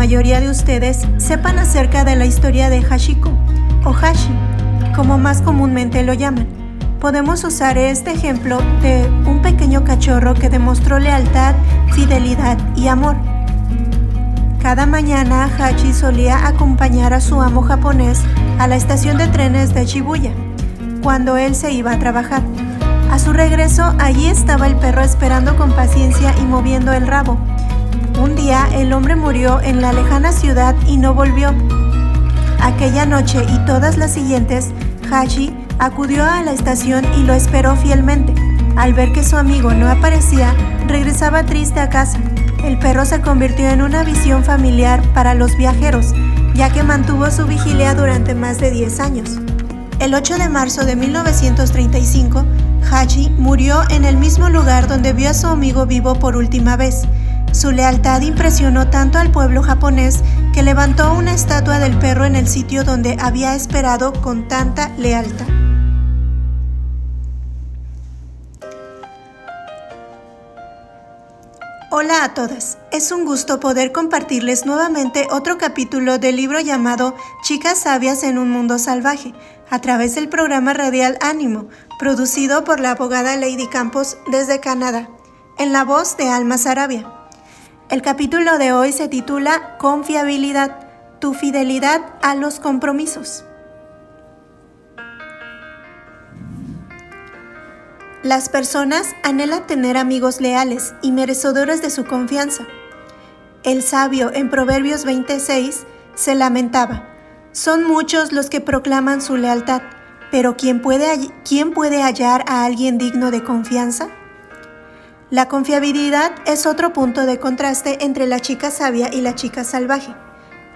mayoría de ustedes sepan acerca de la historia de Hachiko, o Hachi, como más comúnmente lo llaman. Podemos usar este ejemplo de un pequeño cachorro que demostró lealtad, fidelidad y amor. Cada mañana, Hachi solía acompañar a su amo japonés a la estación de trenes de Shibuya, cuando él se iba a trabajar. A su regreso, allí estaba el perro esperando con paciencia y moviendo el rabo. Un día, el hombre murió en la lejana ciudad y no volvió. Aquella noche y todas las siguientes, Hachi acudió a la estación y lo esperó fielmente. Al ver que su amigo no aparecía, regresaba triste a casa. El perro se convirtió en una visión familiar para los viajeros, ya que mantuvo su vigilia durante más de 10 años. El 8 de marzo de 1935, Hachi murió en el mismo lugar donde vio a su amigo vivo por última vez. Su lealtad impresionó tanto al pueblo japonés que levantó una estatua del perro en el sitio donde había esperado con tanta lealtad. Hola a todas, es un gusto poder compartirles nuevamente otro capítulo del libro llamado Chicas Sabias en un Mundo Salvaje, a través del programa radial Ánimo, producido por la abogada Lady Campos desde Canadá, en la voz de Alma Sarabia. El capítulo de hoy se titula Confiabilidad, tu fidelidad a los compromisos. Las personas anhelan tener amigos leales y merecedores de su confianza. El sabio en Proverbios 26 se lamentaba: son muchos los que proclaman su lealtad, pero ¿quién puede hallar a alguien digno de confianza? La confiabilidad es otro punto de contraste entre la chica sabia y la chica salvaje.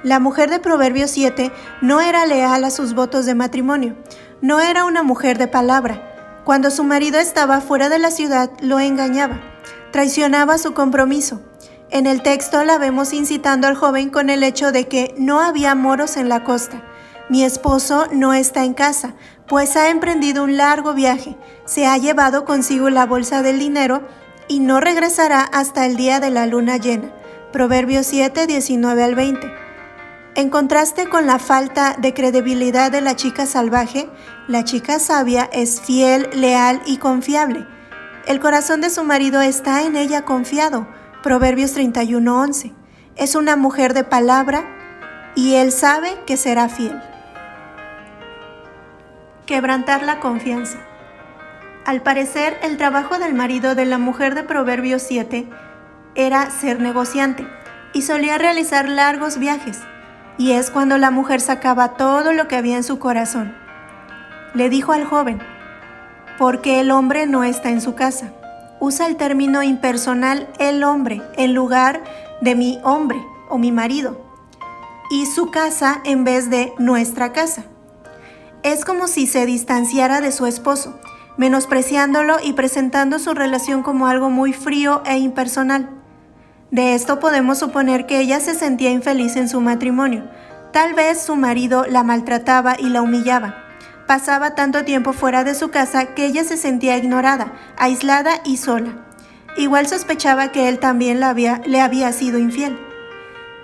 La mujer de Proverbios 7 no era leal a sus votos de matrimonio, no era una mujer de palabra. Cuando su marido estaba fuera de la ciudad, lo engañaba, traicionaba su compromiso. En el texto la vemos incitando al joven con el hecho de que no había moros en la costa. Mi esposo no está en casa, pues ha emprendido un largo viaje, se ha llevado consigo la bolsa del dinero y no regresará hasta el día de la luna llena. Proverbios 7, 19 al 20. En contraste con la falta de credibilidad de la chica salvaje, la chica sabia es fiel, leal y confiable. El corazón de su marido está en ella confiado. Proverbios 31:11. Es una mujer de palabra y él sabe que será fiel. Quebrantar la confianza. Al parecer, el trabajo del marido de la mujer de Proverbios 7 era ser negociante y solía realizar largos viajes. Y es cuando la mujer sacaba todo lo que había en su corazón. Le dijo al joven: porque el hombre no está en su casa. Usa el término impersonal el hombre en lugar de mi hombre o mi marido, y su casa en vez de nuestra casa. Es como si se distanciara de su esposo, menospreciándolo y presentando su relación como algo muy frío e impersonal. De esto podemos suponer que ella se sentía infeliz en su matrimonio. Tal vez su marido la maltrataba y la humillaba. Pasaba tanto tiempo fuera de su casa que ella se sentía ignorada, aislada y sola. Igual sospechaba que él también le había sido infiel.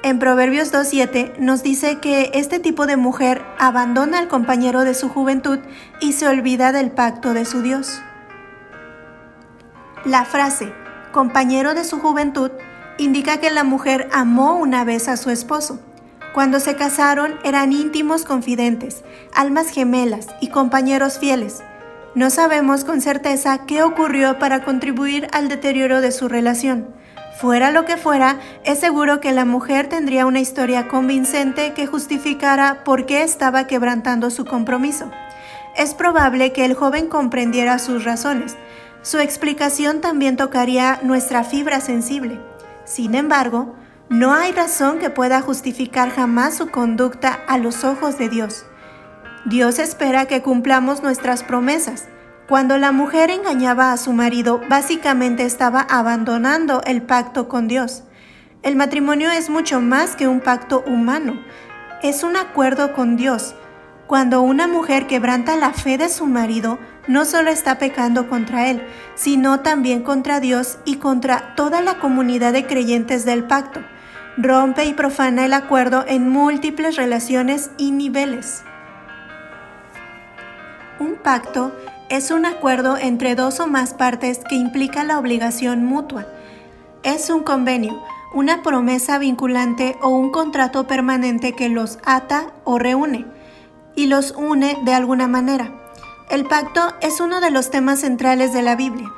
En Proverbios 2:7 nos dice que este tipo de mujer abandona al compañero de su juventud y se olvida del pacto de su Dios. La frase compañero de su juventud indica que la mujer amó una vez a su esposo. Cuando se casaron eran íntimos confidentes, almas gemelas y compañeros fieles. No sabemos con certeza qué ocurrió para contribuir al deterioro de su relación. Fuera lo que fuera, es seguro que la mujer tendría una historia convincente que justificara por qué estaba quebrantando su compromiso. Es probable que el joven comprendiera sus razones. Su explicación también tocaría nuestra fibra sensible. Sin embargo, no hay razón que pueda justificar jamás su conducta a los ojos de Dios. Dios espera que cumplamos nuestras promesas. Cuando la mujer engañaba a su marido, básicamente estaba abandonando el pacto con Dios. El matrimonio es mucho más que un pacto humano. Es un acuerdo con Dios. Cuando una mujer quebranta la fe de su marido, no solo está pecando contra él, sino también contra Dios y contra toda la comunidad de creyentes del pacto. rompe y profana el acuerdo en múltiples relaciones y niveles. Un pacto es un acuerdo entre dos o más partes que implica la obligación mutua. Es un convenio, una promesa vinculante o un contrato permanente que los ata o reúne y los une de alguna manera. El pacto es uno de los temas centrales de la Biblia,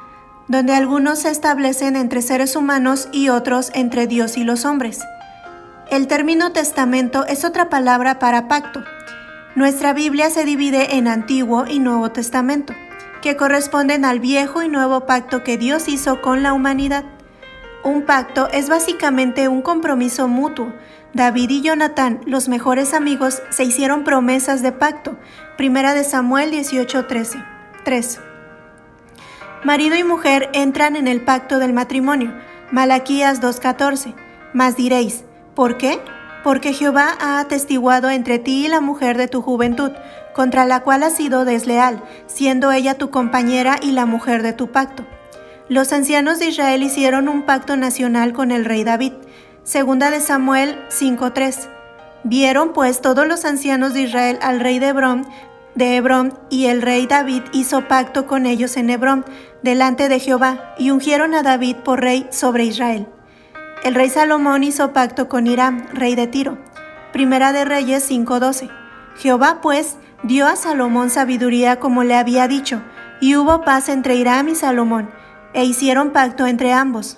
donde algunos se establecen entre seres humanos y otros entre Dios y los hombres. El término testamento es otra palabra para pacto. Nuestra Biblia se divide en Antiguo y Nuevo Testamento, que corresponden al Viejo y Nuevo Pacto que Dios hizo con la humanidad. Un pacto es básicamente un compromiso mutuo. David y Jonatán, los mejores amigos, se hicieron promesas de pacto. 1 Samuel 18:13. 3. Marido y mujer entran en el pacto del matrimonio. Malaquías 2:14. Mas diréis, ¿por qué? Porque Jehová ha atestiguado entre ti y la mujer de tu juventud, contra la cual has sido desleal, siendo ella tu compañera y la mujer de tu pacto. Los ancianos de Israel hicieron un pacto nacional con el rey David. 2 Samuel 5:3. Vieron pues todos los ancianos de Israel al rey de Hebrón, y el rey David hizo pacto con ellos en Hebrón, delante de Jehová, y ungieron a David por rey sobre Israel. El rey Salomón hizo pacto con Hiram, rey de Tiro. 1 de Reyes 5:12. Jehová pues dio a Salomón sabiduría como le había dicho, y hubo paz entre Hiram y Salomón, e hicieron pacto entre ambos.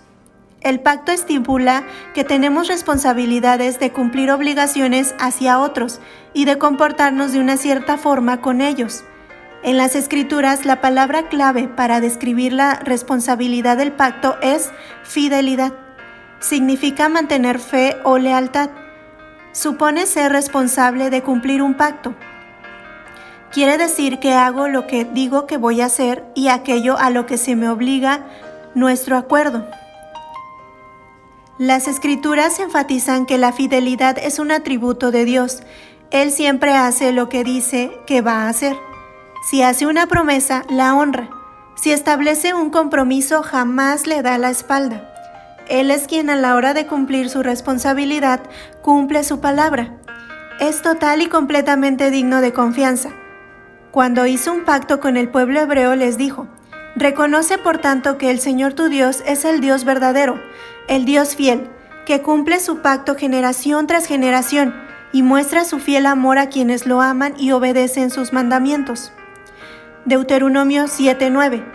El pacto estipula que tenemos responsabilidades de cumplir obligaciones hacia otros y de comportarnos de una cierta forma con ellos. En las Escrituras, la palabra clave para describir la responsabilidad del pacto es fidelidad. Significa mantener fe o lealtad. Supone ser responsable de cumplir un pacto. Quiere decir que hago lo que digo que voy a hacer y aquello a lo que se me obliga nuestro acuerdo. Las Escrituras enfatizan que la fidelidad es un atributo de Dios. Él siempre hace lo que dice que va a hacer. Si hace una promesa, la honra. Si establece un compromiso, jamás le da la espalda. Él es quien a la hora de cumplir su responsabilidad, cumple su palabra. Es total y completamente digno de confianza. Cuando hizo un pacto con el pueblo hebreo les dijo, reconoce por tanto que el Señor tu Dios es el Dios verdadero, el Dios fiel, que cumple su pacto generación tras generación y muestra su fiel amor a quienes lo aman y obedecen sus mandamientos. Deuteronomio 7:9.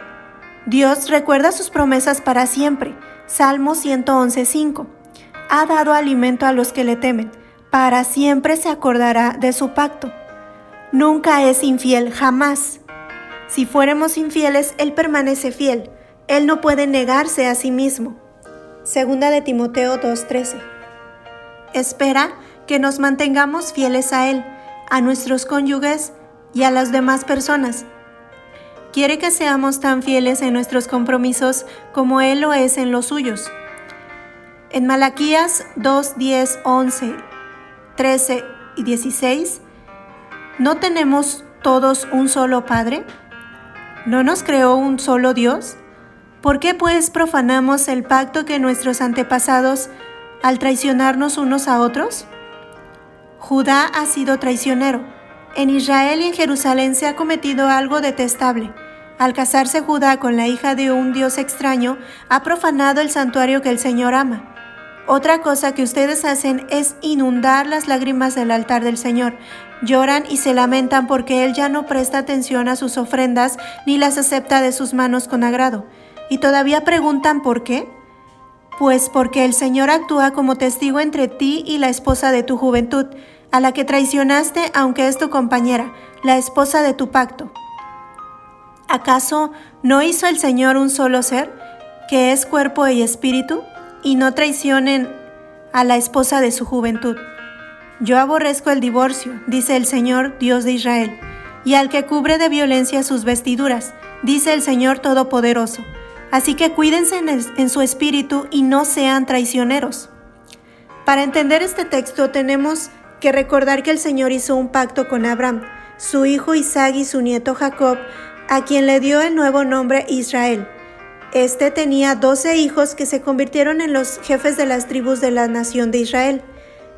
Dios recuerda sus promesas para siempre. Salmo 111:5. Ha dado alimento a los que le temen. Para siempre se acordará de su pacto. Nunca es infiel, jamás. Si fuéramos infieles, Él permanece fiel. Él no puede negarse a sí mismo. 2 de Timoteo 2:13. Espera que nos mantengamos fieles a Él, a nuestros cónyuges y a las demás personas. Quiere que seamos tan fieles en nuestros compromisos como Él lo es en los suyos. En Malaquías 2, 10, 11, 13 y 16, ¿no tenemos todos un solo Padre? ¿No nos creó un solo Dios? ¿Por qué pues profanamos el pacto que nuestros antepasados al traicionarnos unos a otros? Judá ha sido traicionero. En Israel y en Jerusalén se ha cometido algo detestable. Al casarse Judá con la hija de un dios extraño, ha profanado el santuario que el Señor ama. Otra cosa que ustedes hacen es inundar las lágrimas del altar del Señor. Lloran y se lamentan porque Él ya no presta atención a sus ofrendas ni las acepta de sus manos con agrado. Y todavía preguntan ¿por qué? Pues porque el Señor actúa como testigo entre ti y la esposa de tu juventud, a la que traicionaste aunque es tu compañera, la esposa de tu pacto. ¿Acaso no hizo el Señor un solo ser, que es cuerpo y espíritu, y no traicionen a la esposa de su juventud? Yo aborrezco el divorcio, dice el Señor, Dios de Israel, y al que cubre de violencia sus vestiduras, dice el Señor Todopoderoso. Así que cuídense en su espíritu y no sean traicioneros. Para entender este texto tenemos que recordar que el Señor hizo un pacto con Abraham, su hijo Isaac y su nieto Jacob, a quien le dio el nuevo nombre Israel. Este tenía 12 hijos que se convirtieron en los jefes de las tribus de la nación de Israel.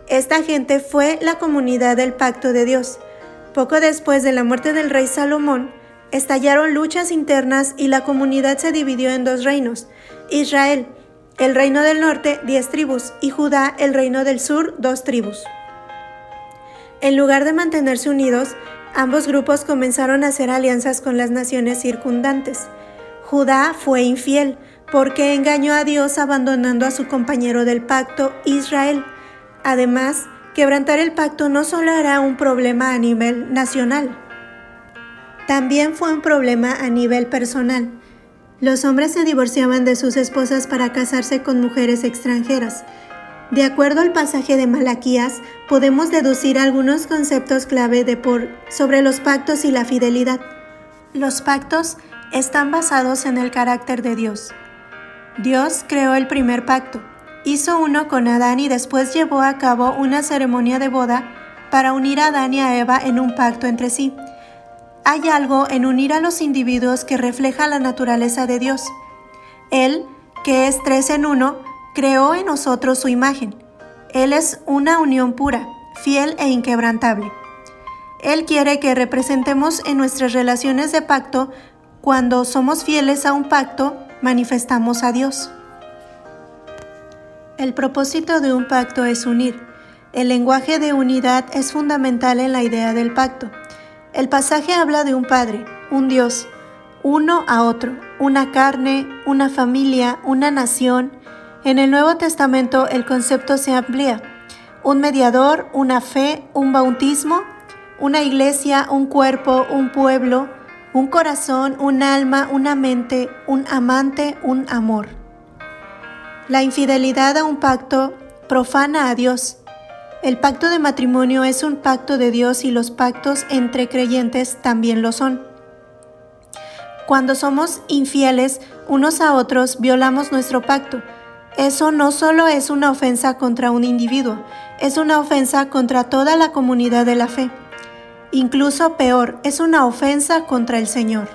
Esta gente fue la comunidad del pacto de Dios. Poco después de la muerte del rey Salomón, estallaron luchas internas y la comunidad se dividió en 2 reinos: Israel, el reino del norte, 10 tribus, y Judá, el reino del sur, 2 tribus. En lugar de mantenerse unidos, ambos grupos comenzaron a hacer alianzas con las naciones circundantes. Judá fue infiel porque engañó a Dios abandonando a su compañero del pacto, Israel. Además, quebrantar el pacto no solo era un problema a nivel nacional, también fue un problema a nivel personal. Los hombres se divorciaban de sus esposas para casarse con mujeres extranjeras. De acuerdo al pasaje de Malaquías, podemos deducir algunos conceptos clave sobre los pactos y la fidelidad. Los pactos están basados en el carácter de Dios. Dios creó el primer pacto, hizo uno con Adán y después llevó a cabo una ceremonia de boda para unir a Adán y a Eva en un pacto entre sí. Hay algo en unir a los individuos que refleja la naturaleza de Dios. Él, que es 3 en 1, creó en nosotros su imagen. Él es una unión pura, fiel e inquebrantable. Él quiere que representemos en nuestras relaciones de pacto. Cuando somos fieles a un pacto, manifestamos a Dios. El propósito de un pacto es unir. El lenguaje de unidad es fundamental en la idea del pacto. El pasaje habla de un Padre, un Dios, uno a otro, una carne, una familia, una nación. En el Nuevo Testamento el concepto se amplía: un mediador, una fe, un bautismo, una iglesia, un cuerpo, un pueblo, un corazón, un alma, una mente, un amante, un amor. La infidelidad a un pacto profana a Dios. El pacto de matrimonio es un pacto de Dios y los pactos entre creyentes también lo son. Cuando somos infieles unos a otros, violamos nuestro pacto. Eso no solo es una ofensa contra un individuo, es una ofensa contra toda la comunidad de la fe. Incluso peor, es una ofensa contra el Señor.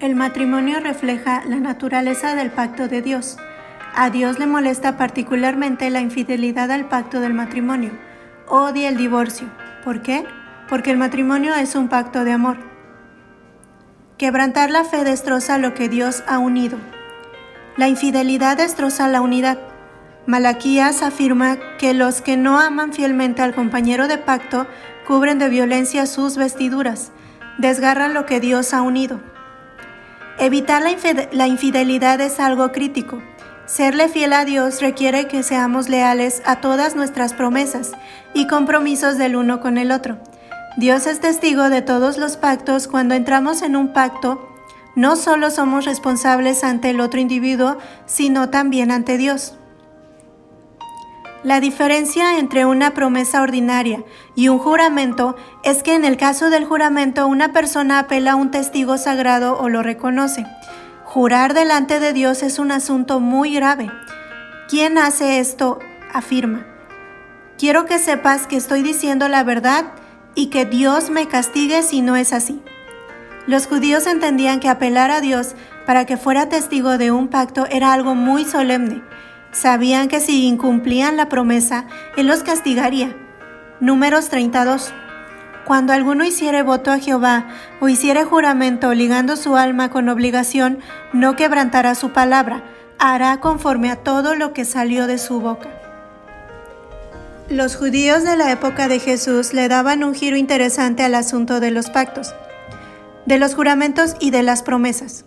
El matrimonio refleja la naturaleza del pacto de Dios. A Dios le molesta particularmente la infidelidad al pacto del matrimonio. Odia el divorcio. ¿Por qué? Porque el matrimonio es un pacto de amor. Quebrantar la fe destroza lo que Dios ha unido. La infidelidad destroza la unidad. Malaquías afirma que los que no aman fielmente al compañero de pacto cubren de violencia sus vestiduras, desgarran lo que Dios ha unido. Evitar la infidelidad es algo crítico. Serle fiel a Dios requiere que seamos leales a todas nuestras promesas y compromisos del uno con el otro. Dios es testigo de todos los pactos. Cuando entramos en un pacto, no solo somos responsables ante el otro individuo, sino también ante Dios. La diferencia entre una promesa ordinaria y un juramento es que en el caso del juramento una persona apela a un testigo sagrado o lo reconoce. Jurar delante de Dios es un asunto muy grave. Quien hace esto afirma: quiero que sepas que estoy diciendo la verdad y que Dios me castigue si no es así. Los judíos entendían que apelar a Dios para que fuera testigo de un pacto era algo muy solemne. Sabían que si incumplían la promesa, Él los castigaría. Números 32. Cuando alguno hiciere voto a Jehová o hiciere juramento ligando su alma con obligación, no quebrantará su palabra, hará conforme a todo lo que salió de su boca. Los judíos de la época de Jesús le daban un giro interesante al asunto de los pactos, de los juramentos y de las promesas.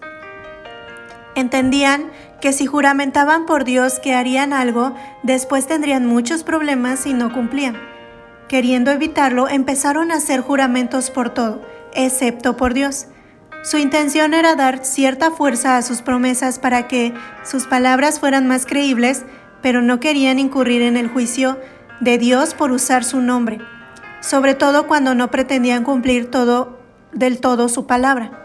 Entendían que si juramentaban por Dios que harían algo, después tendrían muchos problemas si no cumplían. Queriendo evitarlo, empezaron a hacer juramentos por todo, excepto por Dios. Su intención era dar cierta fuerza a sus promesas para que sus palabras fueran más creíbles, pero no querían incurrir en el juicio de Dios por usar su nombre, sobre todo cuando no pretendían cumplir del todo su palabra.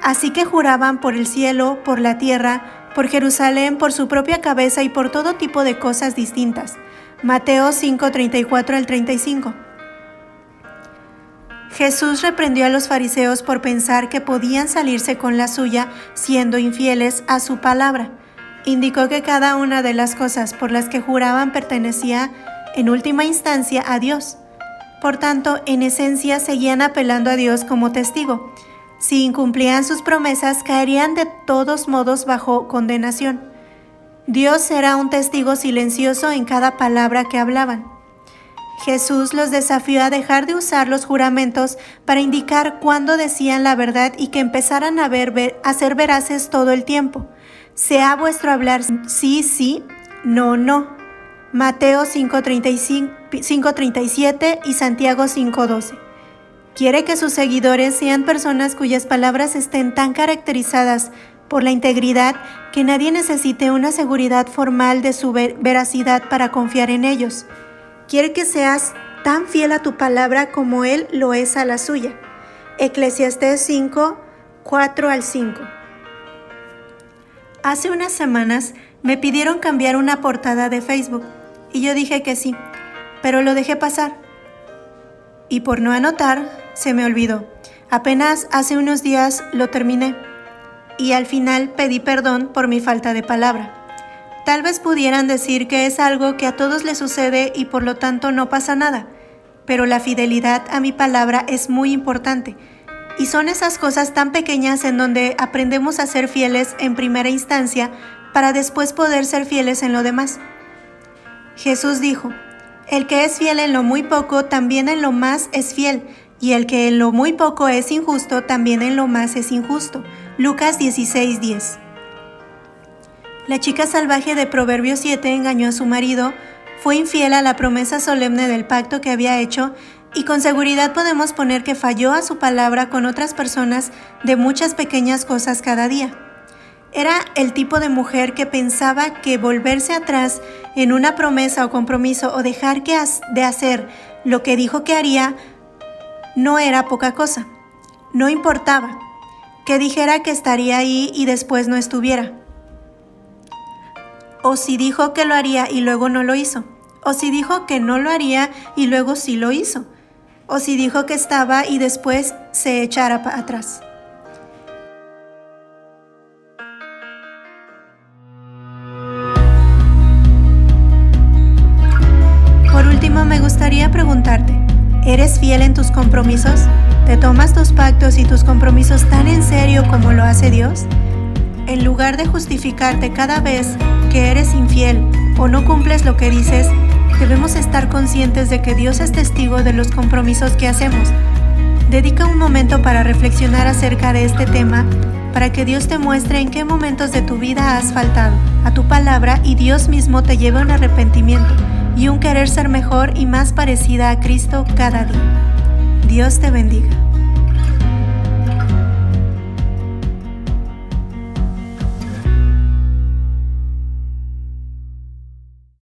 Así que juraban por el cielo, por la tierra, por Jerusalén, por su propia cabeza y por todo tipo de cosas distintas. Mateo 5:34 al 35. Jesús reprendió a los fariseos por pensar que podían salirse con la suya siendo infieles a su palabra. Indicó que cada una de las cosas por las que juraban pertenecía, en última instancia, a Dios. Por tanto, en esencia, seguían apelando a Dios como testigo. Si incumplían sus promesas, caerían de todos modos bajo condenación. Dios será un testigo silencioso en cada palabra que hablaban. Jesús los desafió a dejar de usar los juramentos para indicar cuándo decían la verdad y que empezaran a ser veraces todo el tiempo. Sea vuestro hablar sí, sí, no, no. Mateo 5:37 y Santiago 5:12. Quiere que sus seguidores sean personas cuyas palabras estén tan caracterizadas por la integridad que nadie necesite una seguridad formal de su veracidad para confiar en ellos. Quiere que seas tan fiel a tu palabra como Él lo es a la suya. Eclesiastés 5:4-5. Hace unas semanas me pidieron cambiar una portada de Facebook y yo dije que sí, pero lo dejé pasar. Y por no anotar, se me olvidó. Apenas hace unos días lo terminé y al final pedí perdón por mi falta de palabra. Tal vez pudieran decir que es algo que a todos les sucede y por lo tanto no pasa nada, pero la fidelidad a mi palabra es muy importante y son esas cosas tan pequeñas en donde aprendemos a ser fieles en primera instancia para después poder ser fieles en lo demás. Jesús dijo: el que es fiel en lo muy poco, también en lo más es fiel, y el que en lo muy poco es injusto, también en lo más es injusto. Lucas 16:10. La chica salvaje de Proverbios 7 engañó a su marido, fue infiel a la promesa solemne del pacto que había hecho y con seguridad podemos poner que falló a su palabra con otras personas de muchas pequeñas cosas cada día. Era el tipo de mujer que pensaba que volverse atrás en una promesa o compromiso o dejar de hacer lo que dijo que haría no era poca cosa. No importaba que dijera que estaría ahí y después no estuviera. O si dijo que lo haría y luego no lo hizo. O si dijo que no lo haría y luego sí lo hizo. O si dijo que estaba y después se echara atrás. Por último, me gustaría preguntarte, ¿eres fiel en tus compromisos? ¿Te tomas tus pactos y tus compromisos tan en serio como lo hace Dios? En lugar de justificarte cada vez que eres infiel o no cumples lo que dices, debemos estar conscientes de que Dios es testigo de los compromisos que hacemos. Dedica un momento para reflexionar acerca de este tema, para que Dios te muestre en qué momentos de tu vida has faltado a tu palabra y Dios mismo te lleve a un arrepentimiento y un querer ser mejor y más parecida a Cristo cada día. Dios te bendiga.